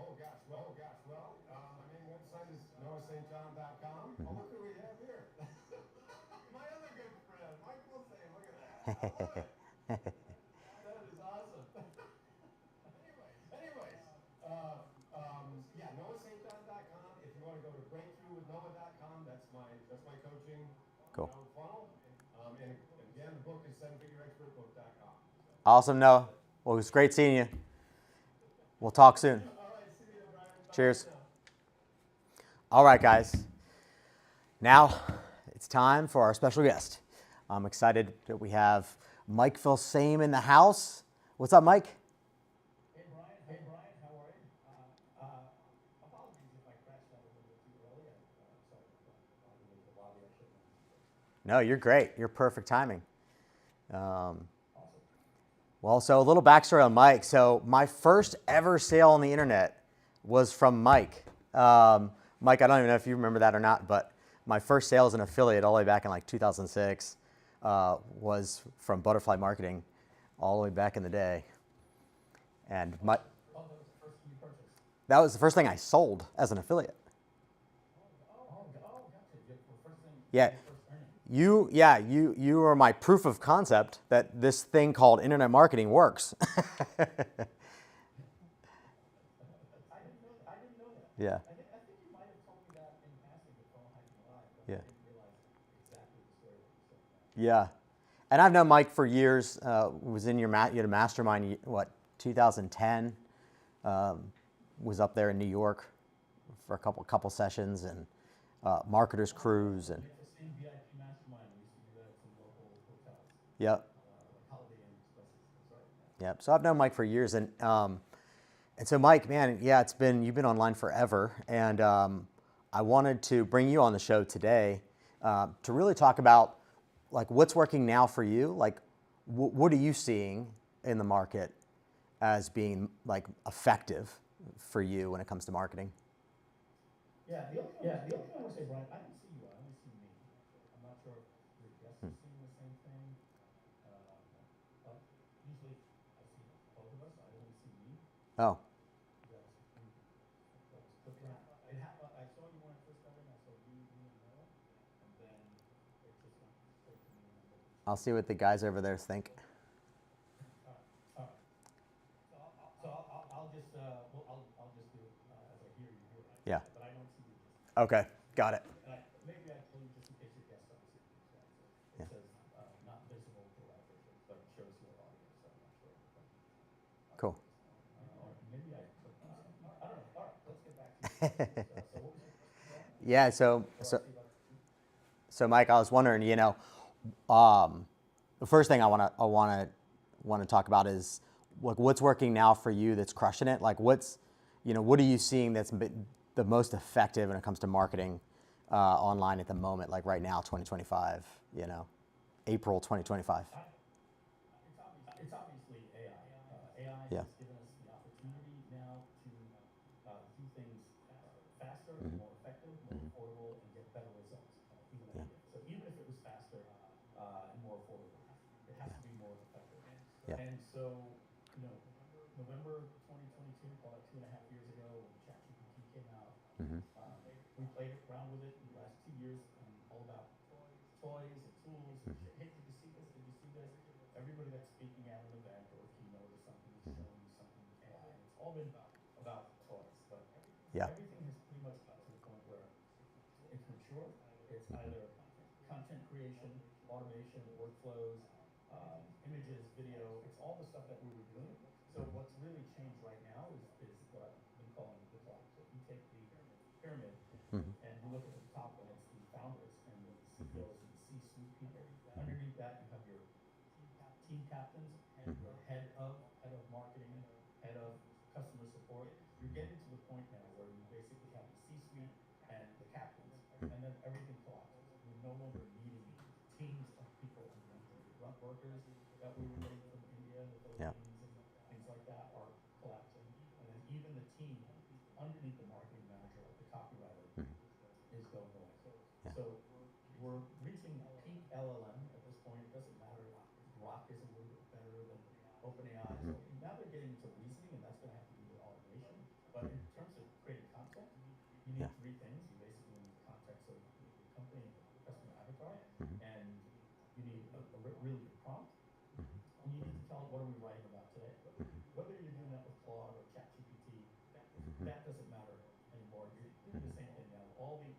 main website is noahstjohn.com. Oh, look who we have here. My other good friend, Mike Wilson. Look at that. I love it. That is awesome. Anyways, noahstjohn.com. If you want to go to breakthroughwithnoah.com, that's my coaching funnel. And again, the book is sevenfigureexpertbook.com. Awesome, Noah. Well, it was great seeing you. We'll talk soon. All right, see you, Brian. Bye. Cheers. All right, guys. Now it's time for our special guest. I'm excited that we have Mike Filsame in the house. What's up, Mike? Hey, Brian. How are you? Apologies if I crashed out a little bit too early. Sorry for the lobby. No, you're great. You're perfect timing. Well, so a little backstory on Mike. So my first ever sale on the internet was from Mike. Mike, I don't even know if you remember that or not, but my first sale as an affiliate all the way back in like 2006 was from Butterfly Marketing all the way back in the day. And Oh, that was the first thing you purchased. that was the first thing I sold as an affiliate. Gotcha. The first thing, Yeah. your first earning. You are my proof of concept that this thing called internet marketing works. I didn't know that. Yeah. I think you might have told me that in passing at Funnel Hacking Live, but Yeah. I didn't realize exactly the story that you're saying now. Yeah. And I've known Mike for years. Was in your you had a mastermind, what, 2010? Was up there in New York for a couple sessions and marketers cruise and It's the same VIP mastermind. We used to do that at some local hotels, yep. like Holiday Inn Expresses. That's right. Yeah. Yep. So I've known Mike for years, and so Mike, man, yeah, you've been online forever, and I wanted to bring you on the show today to really talk about like what's working now for you. Like, what are you seeing in the market as being like effective for you when it comes to marketing? Yeah, the only thing I want to say, Brian, I don't see you. I only see me. I'm not sure if your guest is seeing the same thing. But usually I see both of us. I only see me. Oh, That was quick. I saw you when I first got in. I saw you, me, and Noah, and then it just went straight to me. And I'm looking. I'll see what the guys over there think. All right. So I'll just I'll just do it as I hear you do it. Yeah. But I don't see you just. Okay, got it. And maybe I told you just in case your guests don't see these guys. It Yeah. says not visible to live vision, but it shows your audience. So I'm not sure. Cool. Or maybe I don't know. All right, let's get back to it. So what was your question? Yeah. So Mike, I was wondering, the first thing I want to talk about is like what's working now for you that's crushing it. Like what are you seeing that's been the most effective when it comes to marketing online at the moment, like right now, 2025, April 2025. It's obviously AI. AI Yeah. has given us the opportunity now to do things faster, more effective, more affordable, and get better results. Yeah. So even if it was faster and more affordable, it has to be more effective. Yeah. And so, November 2022, call it 2.5 years ago, when ChatGPT came out, we played around with it in the last 2 years, all about toys and tools. Hey, did you see this? Did you see this? Everybody that's speaking at an event or a keynote or something is showing you something with AI. And it's all been about toys, but Yeah. everything has pretty much got to the point where it's mature. It's either content creation, automation, workflows, images, video. It's all the stuff that we were doing. So what's really changed right now is what I've been calling the block. So if you take the pyramid and you look at the top, and it's the founders and the CEOs and the C-suite people. Underneath that, you have your team captains, your head of marketing, head of customer support. You're getting to the point now where you basically have the C-suite and the captains, and then everything collapses. You're no longer needing teams of people underneath you. The grunt workers that we were getting from India and the Yeah. Philippines and things like that are collapsing, and then even the team underneath the marketing manager, like the copywriter, is going away. Yeah. So we're reaching peak LLM at this point. It doesn't matter if Grok is a little bit better than OpenAI. So now they're getting into reasoning, and that's going to have to do with automation. But in terms of creating content, you need Yeah. three things. You basically need context of your company and your customer avatar, and you need a really good prompt, and you need to tell it what are we writing about today. Whether you're doing that with Claude or ChatGPT, that doesn't matter anymore. You're doing the same thing now. All the,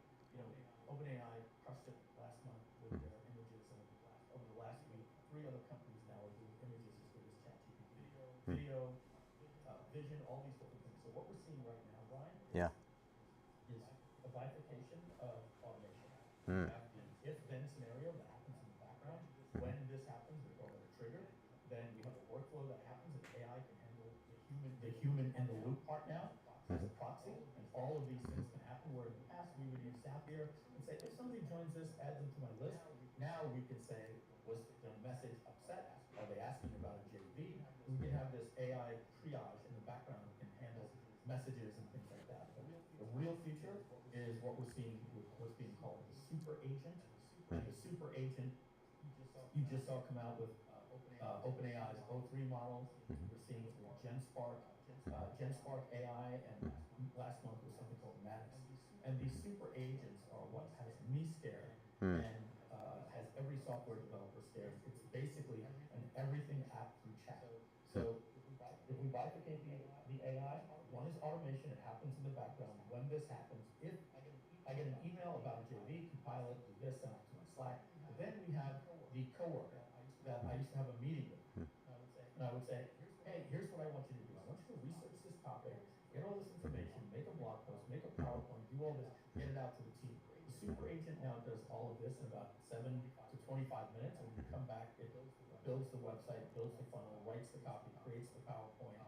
OpenAI crushed it last month with their images, and over the last week, 3 other companies now are doing images as good as ChatGPT. Video, vision, all these different things. So what we're seeing right now, Brian, Yeah. is a bifurcation of automation. You have the if-then scenario that happens in the background. When this happens, we call it a trigger. Then we have a workflow that happens, and AI can handle the human in the loop part now as a proxy, and all of these things can happen. Where in the past we would use Zapier and say, if somebody joins this, adds them to my list. Now we can say, was their message upset? Are they asking about a JV? We can have this AI triage in the background that can handle messages and things like that. But the real future is what we're seeing with what's being called the super agent. And the super agent You just saw come out with OpenAI's O3 model. We're seeing it with GenSpark AI, and last month was something called Manus. And these super agents are what has me scared and has every software developer scared. It's basically an everything app through chat. So if we bifurcate the AI, one is automation. It happens in the background. When this happens, if I get an email about a JV, compile it, do this, send it to my Slack. But then we have the coworker that I used to have a meeting with. And I would say, hey, here's what I want you to do. I want you to research this topic, get all this information, make a blog post, make a PowerPoint, do all this, get it out to the team. The super agent now does all of this in about 7 to 25 minutes. And when you come back, it builds the website, builds the funnel, writes the copy, creates the PowerPoint.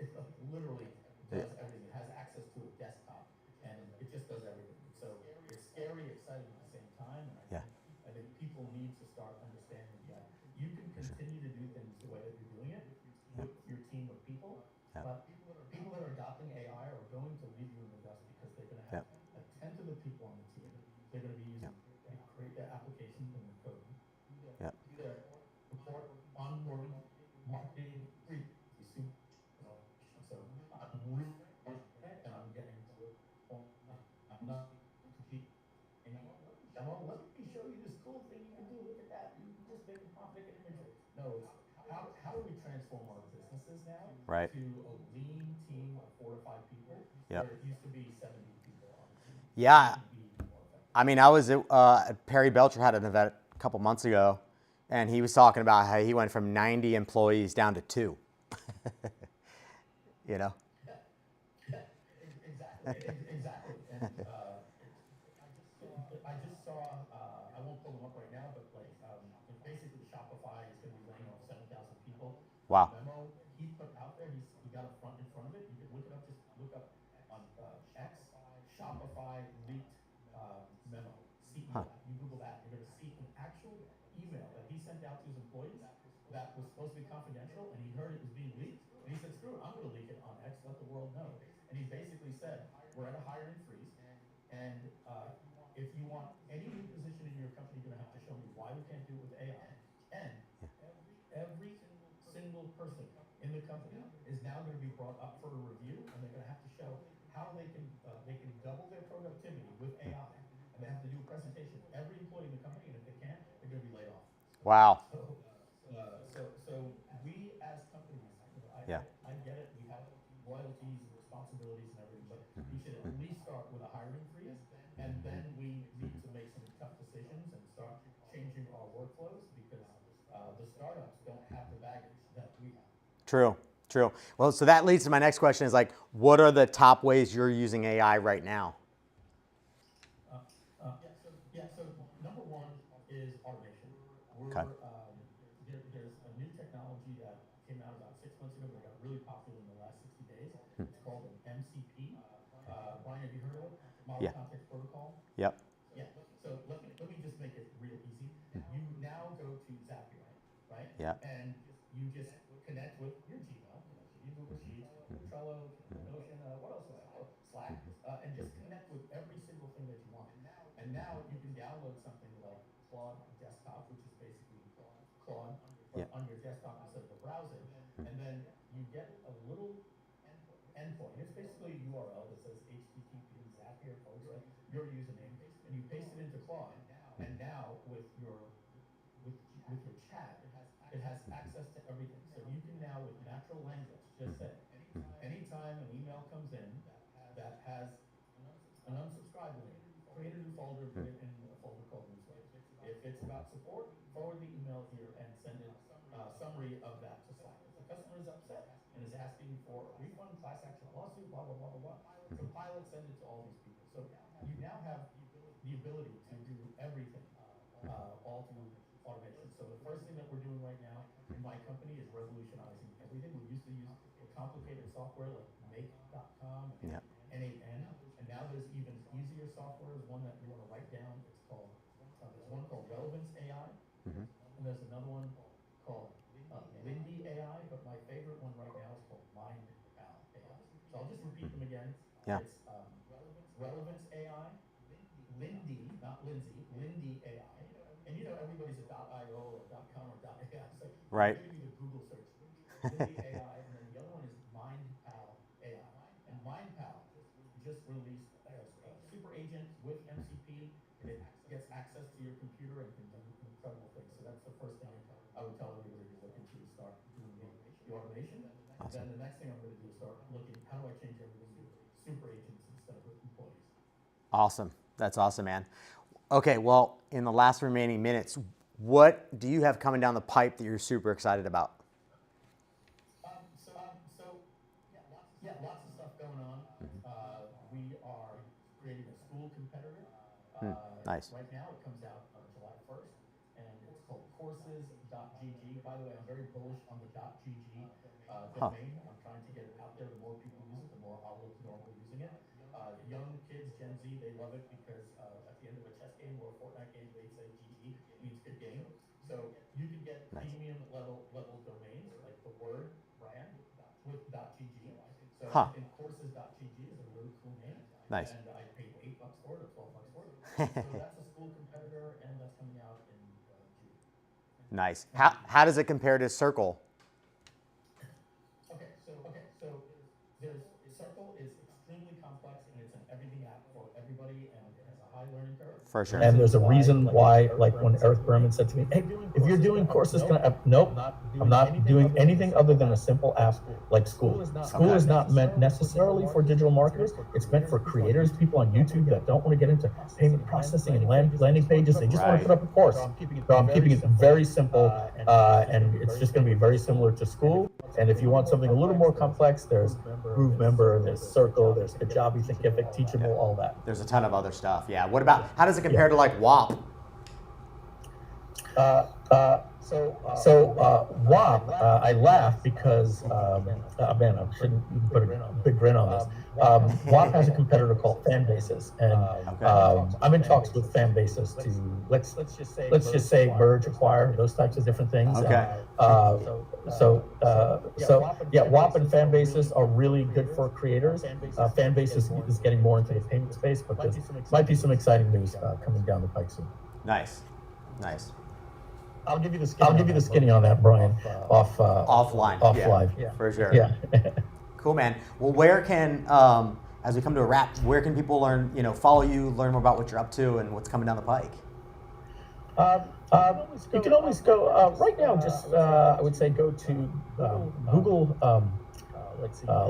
It literally does everything. It has access to a desktop, and it just does everything. So it's scary, exciting at the same time. And Yeah. I think people need to start understanding that you can continue to do things the way that you're doing it with your team of people, Yeah. but people that are adopting AI are going to leave you in the dust because they're going to Yeah. have a tenth of the people on the team. They're going to be using create their applications and the code, Yeah. do their report, onboarding, marketing, free. So I'm really and I'm getting to a point. I'm not competing. Jamal, let me show you this cool thing you can do. Look at that. You can just make a prompt, make an imagery. No, it's how do we transform our businesses now Right. to a lean team of 4 to 5 people Yep. where it used to be 70 people on the team. Yeah. We can be more effective. I mean, I was at Perry Belcher had an event a couple months ago, and he was talking about how he went from 90 employees down to 2. You know? Exactly. And I just saw, I won't pull them up right now, but like basically Shopify is going to be laying off 7,000 people. The Wow. memo he put out there, he got a front in front of it. You can look it up. Just look up on X Shopify leaked memo Huh. CEO. You Google that, you're going to see an actual email that he sent out to his employees that was supposed to be confidential, and he heard it was being leaked, and he said, "Screw it, I'm going to leak it on X. Let the world know." And he basically said, "We're at a hiring freeze, and if you want any new position in your company, you're going to have to show me why we can't do it with AI." And every single person in the company is now going to be brought up for a review, and they're going to have to show how they can double their productivity with AI, and they have to do a presentation. Every employee in the company, and if they can't, they're going to be laid off. Wow. So we as companies, Yeah. I get it. We have loyalties and responsibilities and everything, but we should at least start with a hiring freeze, and then we need to make some tough decisions and start changing our workflows because the startups don't have the baggage that we have. True. True. Well, so that leads to my next question is like, what are the top ways you're using AI right now? So number one is automation. Okay. There's a new technology that came out about 6 months ago, but it got really popular in the last 60 days. It's called an MCP. Brian, have you heard of it? Model Yeah. Context Protocol. Yep. Yeah. So let me just make it real easy. You now go to Zapier, right? Yeah. And you just connect with your Gmail, connect with your Google Sheets, connect with Trello, connect with Notion, what else do I have? Oh, Slack, and just connect with every single thing that you want. And now you can download something like Claude Desktop, which is basically Claude, but Yeah. on your desktop instead of the browser. And then you get a little endpoint. It's basically a URL that says HTTP Zapier your username, and you paste it into Claude. And now with your chat, it has access to everything. So you can now with natural language just say, anytime an email comes in that has an unsubscribe link, create a new folder, put it in a folder called newsletter. If it's about support, forward the email here and send it summary of that to Slack. If the customer is upset and is asking for a refund, class action lawsuit, blah blah blah blah blah, compile it, send it to all these people. So you now have the ability to do everything all through automation. So the first thing that we're doing right now in my company is revolutionizing everything. We used to use a complicated software like make.com and Yeah. NAN, and now there's even easier software. There's one that you want to write down. There's one called Relevance AI, and there's another one called Lindy AI, but my favorite one right now is called MindPal AI. So I'll just repeat them again. Yeah. It's Relevance AI, Lindy, not Lindsay, Lindy AI. And everybody's a .io Right. Maybe the Google search. Lily AI, and then the other one is MindPal AI. And MindPal just released a super agent with MCP, and it gets access to your computer and can do incredible things. So that's the first thing I would tell everybody who's looking to start doing the automation. And then the next thing I'm going to do is start looking, how do I change everything to super agents instead of employees? Awesome. That's awesome, man. Okay, well, in the last remaining minutes, what do you have coming down the pipe that you're super excited about? Yeah, lots of stuff going on. We are creating a school competitor. Nice. Right now, it comes out July 1st, and it's called courses.gg. By the way, I'm very bullish on the .gg domain. I'm trying to get it out there. The more people use it, the more I'll look normal using it. Young kids, Gen Z, they love it because at the end of a chess game or a Fortnite game, they say GG means good game. So you can get premium level domains like the word brand with .gg. So I think courses.gg is a really cool name. Nice. And I paid $8 for it or $12 for it. So that's a school competitor, and that's coming out in June. Nice. How does it compare to Circle? Okay, so there's Circle is extremely complex, and it's an everything app for everybody, and it has a high learning curve. For sure. And there's a reason why, like when Eric Berman said to me, "Hey, if you're doing courses, nope, I'm not doing anything other than a simple app like School. School is not meant necessarily for digital marketers. It's meant for creators, people on YouTube that don't want to get into payment processing and landing pages. They just want to put up a course. So I'm keeping it very simple, and it's just going to be very similar to School. And if you want something a little more complex, there's GrooveMember, there's Circle, there's Kajabi, Thinkific, Teachable, all that. There's a ton of other stuff. Yeah. What about, how does it compare to like WAP? WAP, I laugh because, man, I shouldn't even put a big grin on this. WAP has a competitor called Fanbases, and I'm in talks with Fanbases to let's just say merge, acquire, those types of different things. Okay. Yeah, WAP and Fanbases are really good for creators. Fanbases is getting more into the payment space, but there might be some exciting news coming down the pike soon. Nice. Nice. I'll give you the skinny on that, Brian. Offline. Offline. Yeah, for sure. Yeah. Cool, man. Well, where can, as we come to a wrap, where can people learn, follow you, learn more about what you're up to and what's coming down the pike? You can always go, right now, just, I would say go to Google,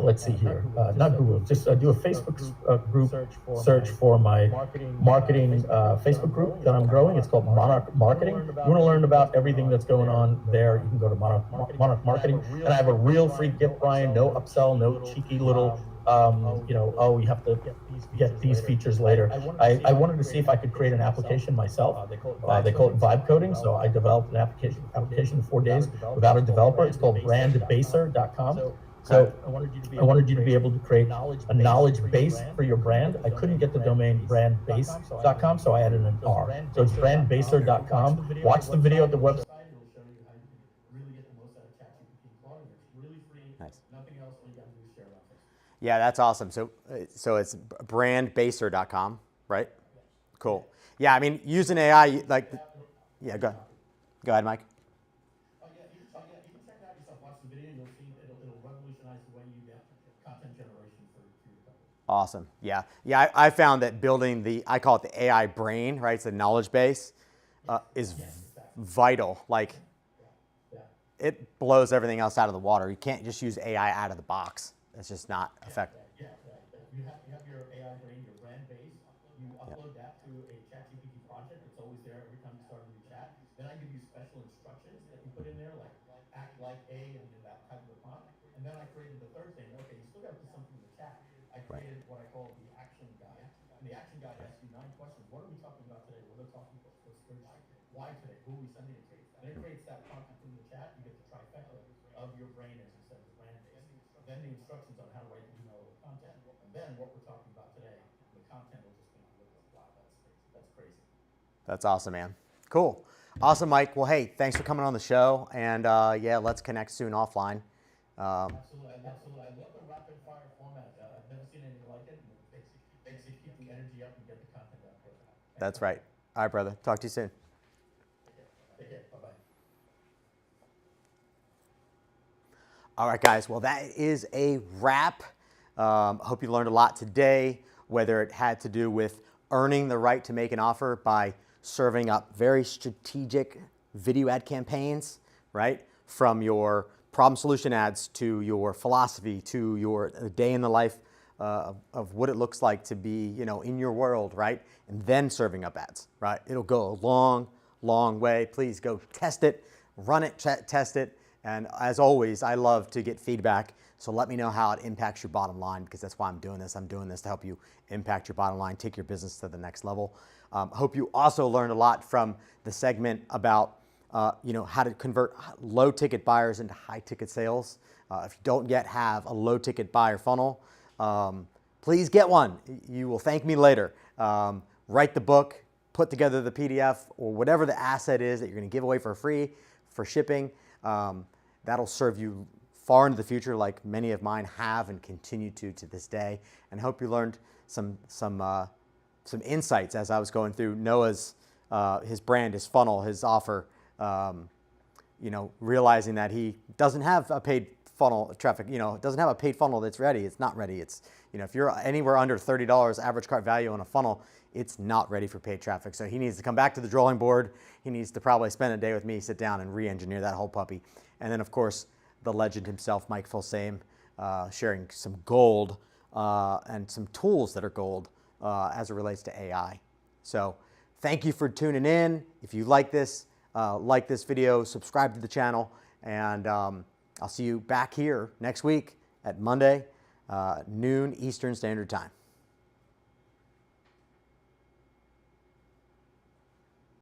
let's see here, not Google, just do a Facebook group, search for my marketing Facebook group that I'm growing. It's called Monarch Marketing. You want to learn about everything that's going on there, you can go to Monarch Marketing. And I have a real free gift, Brian, no upsell, no cheeky little, you have to get these features later. I wanted to see if I could create an application myself. They call it vibe coding. So I developed an application in 4 days without a developer. It's called brandbaser.com. So I wanted you to be able to create a knowledge base for your brand. I couldn't get the domain brandbase.com, so I added an R. So it's brandbaser.com. Watch the video at the website. It'll show you how you can really get the most out of ChatGPT and Claude. It's really free. Nice. Nothing else. All you got to do is share it on Facebook. Yeah, that's awesome. So it's brandbaser.com, right? Cool. Yeah, I mean, using AI, like, yeah, go ahead, Mike. You can check it out yourself. Watch the video. You'll see it'll revolutionize the way you get content generation for your company. Awesome. Yeah. Yeah, I found that building I call it the AI brain, right? It's the knowledge base, is vital. Like, it blows everything else out of the water. You can't just use AI out of the box. That's just not effective. Yeah. You have your AI brain, your brand base. You upload that to a ChatGPT project. It's always there every time you start a new chat. Then I give you special instructions that you put in there, like act like A and that type of prompt. And then I created the third thing. Okay, you still got to put something in the chat. I created what I call the action guide. And the action guide asks you 9 questions. What are we talking about today? What are we talking about? Why today? Who are we sending it to? And it creates that prompt in the chat. You get the trifecta of your brain, as you said, the brand base. Then the instructions on how to write the email or content. And then what we're talking about today, the content will just be wow, that's crazy. That's awesome, man. Cool. Awesome, Mike. Well, hey, thanks for coming on the show. And yeah, let's connect soon offline. Absolutely. I love the rapid fire format. I've never seen anything like it. It makes you keep the energy up and get the content out quicker. That's right. All right, brother. Talk to you soon. Take care. Bye-bye. All right, guys. Well, that is a wrap. Hope you learned a lot today, whether it had to do with earning the right to make an offer by serving up very strategic video ad campaigns, right? From your problem solution ads to your philosophy to your day in the life of what it looks like to be, in your world, right? And then serving up ads, right? It'll go a long, long way. Please go test it, run it, test it. And as always, I love to get feedback. So let me know how it impacts your bottom line, because that's why I'm doing this. I'm doing this to help you impact your bottom line, take your business to the next level. Hope you also learned a lot from the segment about how to convert low ticket buyers into high ticket sales. If you don't yet have a low ticket buyer funnel, please get one. You will thank me later. Write the book, put together the PDF or whatever the asset is that you're going to give away for free for shipping. That'll serve you far into the future, like many of mine have and continue to this day. And hope you learned some insights as I was going through Noah's his brand, his funnel, his offer. Realizing that he doesn't have a paid funnel traffic, doesn't have a paid funnel that's ready. It's not ready. It's, if you're anywhere under $30 average cart value on a funnel, it's not ready for paid traffic. So he needs to come back to the drawing board. He needs to probably spend a day with me, sit down and re-engineer that whole puppy. And then of course, the legend himself, Mike Fulsame, sharing some gold and some tools that are gold as it relates to AI. So thank you for tuning in. If you like this video, subscribe to the channel, and I'll see you back here next week at Monday, noon Eastern Standard Time.